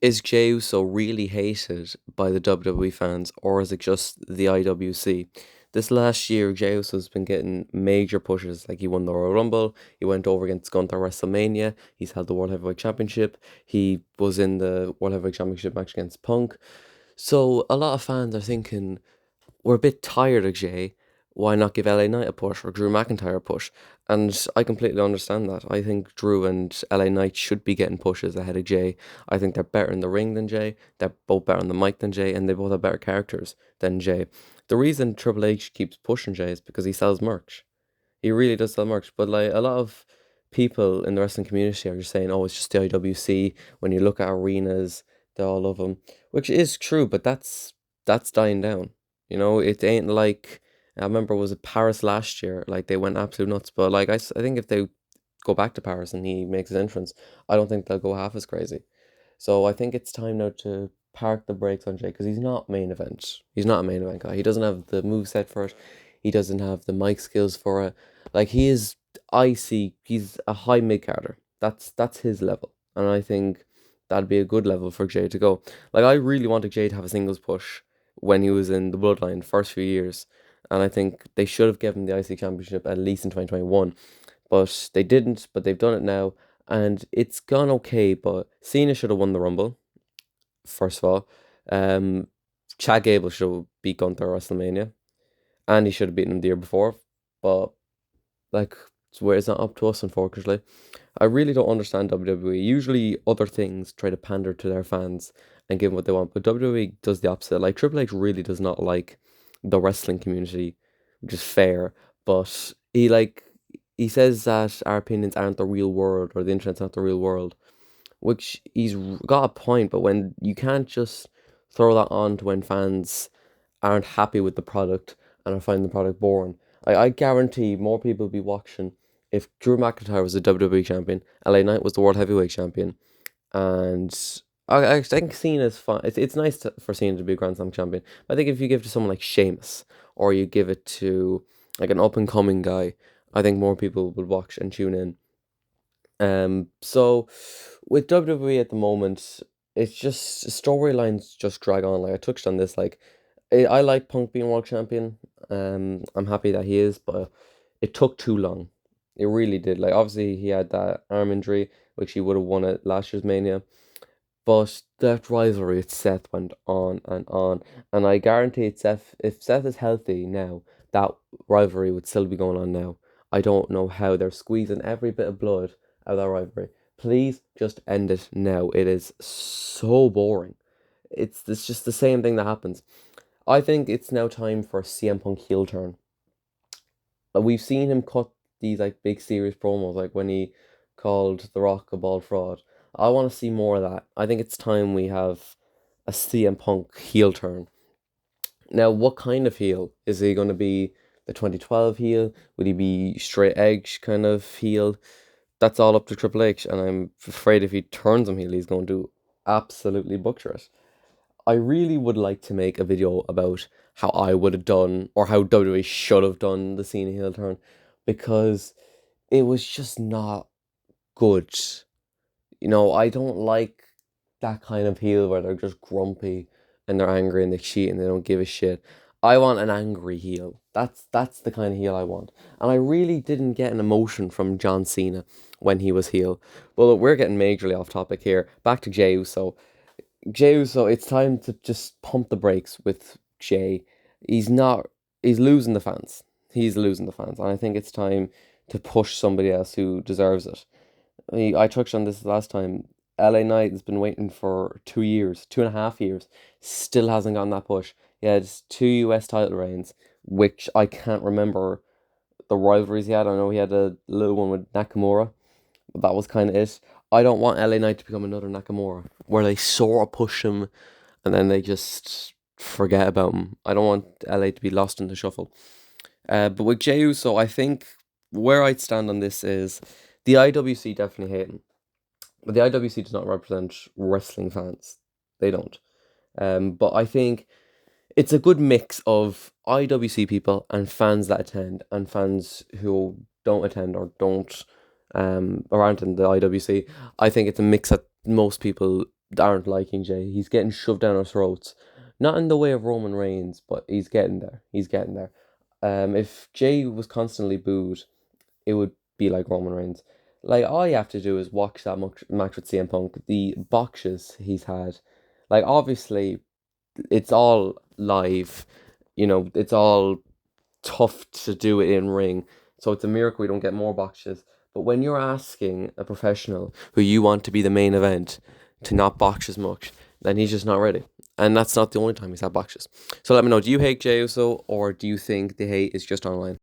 Is Jey Uso really hated by the WWE fans, or is it just the IWC? This last year, Jey Uso's been getting major pushes. Like he won the Royal Rumble, he went over against Gunther at WrestleMania, he's held the World Heavyweight Championship, he was in the World Heavyweight Championship match against Punk. So a lot of fans are thinking, we're a bit tired of Jay. Why not give LA Knight a push or Drew McIntyre a push? And I completely understand that. I think Drew and LA Knight should be getting pushes ahead of Jay. I think they're better in the ring than Jay. They're both better on the mic than Jay, and they both have better characters than Jay. The reason Triple H keeps pushing Jay is because he sells merch. He really does sell merch. But like a lot of people in the wrestling community are just saying, "Oh, it's just the IWC." When you look at arenas, they all love him, which is true. But that's dying down. It ain't like I remember was it Paris last year? Like they went absolute nuts. But like I think if they go back to Paris and he makes his entrance, I don't think they'll go half as crazy. So I think it's time now to park the brakes on Jay because he's not main event. He's not a main event guy. He doesn't have the move set for it. He doesn't have the mic skills for it. Like he is icy. He's a high mid carder. That's his level, and I think that'd be a good level for Jay to go. Like I really wanted Jay to have a singles push when he was in the Bloodline first few years, and I think they should have given him the IC Championship at least in 2021, but they didn't. But they've done it now, and it's gone okay. But Cena should have won the Rumble first of all. Um, Chad Gable should have beat Gunther at WrestleMania, and he should have beaten him the year before. But like, it's where it's not up to us, unfortunately. I really don't understand WWE. Usually, other things try to pander to their fans and give them what they want, but WWE does the opposite. Like Triple H really does not like the wrestling community, which is fair. But he says that our opinions aren't the real world or the internet's not the real world, which he's got a point. But when you can't just throw that on to when fans aren't happy with the product and are finding the product boring. I guarantee more people would be watching if Drew McIntyre was the WWE champion, LA Knight was the World Heavyweight champion, and I think Cena's fine. It's nice for Cena to be a Grand Slam champion. But I think if you give it to someone like Sheamus or you give it to like an up and coming guy, I think more people would watch and tune in. So with WWE at the moment, it's just storylines just drag on. Like I touched on this, like I like Punk being world champion. I'm happy that he is, but it took too long. It really did. Like obviously he had that arm injury, which he would have won at last year's Mania. But that rivalry with Seth went on, and I guarantee it, Seth. If Seth is healthy now, that rivalry would still be going on now. I don't know how they're squeezing every bit of blood out of that rivalry. Please just end it now. It is so boring. It's just the same thing that happens. I think it's now time for a CM Punk heel turn. We've seen him cut these like big serious promos, like when he called The Rock a bald fraud. I want to see more of that. I think it's time we have a CM Punk heel turn. Now, what kind of heel? Is he going to be the 2012 heel? Would he be straight edge kind of heel? That's all up to Triple H, and I'm afraid if he turns him heel, he's going to absolutely butcher it. I really would like to make a video about how I would have done or how WWE should have done the Cena heel turn because it was just not good. I don't like that kind of heel where they're just grumpy and they're angry and they cheat and they don't give a shit. I want an angry heel. That's the kind of heel I want. And I really didn't get an emotion from John Cena when he was heel. But look, we're getting majorly off topic here. Back to Jey Uso. Jey Uso, it's time to just pump the brakes with Jey. He's not, he's losing the fans. He's losing the fans. And I think it's time to push somebody else who deserves it. I touched on this last time. LA Knight has been waiting for 2 years, 2.5 years, still hasn't gotten that push. He had two US title reigns, which I can't remember the rivalries he had. I know he had a little one with Nakamura, but that was kind of it. I don't want LA Knight to become another Nakamura, where they sort of push him and then they just forget about him. I don't want LA to be lost in the shuffle. But with Jey Uso, I think where I'd stand on this is the IWC definitely hate him. But the IWC does not represent wrestling fans. They don't. But I think it's a good mix of IWC people and fans that attend and fans who don't attend or don't or aren't in the IWC. I think it's a mix that most people aren't liking Jey. He's getting shoved down our throats. Not in the way of Roman Reigns, but he's getting there. He's getting there. If Jey was constantly booed, it would be like Roman Reigns. Like, all you have to do is watch that match with CM Punk. The botches he's had. Like, obviously, it's all live. It's all tough to do it in ring. So it's a miracle we don't get more botches. But when you're asking a professional who you want to be the main event to not botch as much, then he's just not ready. And that's not the only time he's had botches. So let me know, do you hate Jey Uso, or do you think the hate is just online?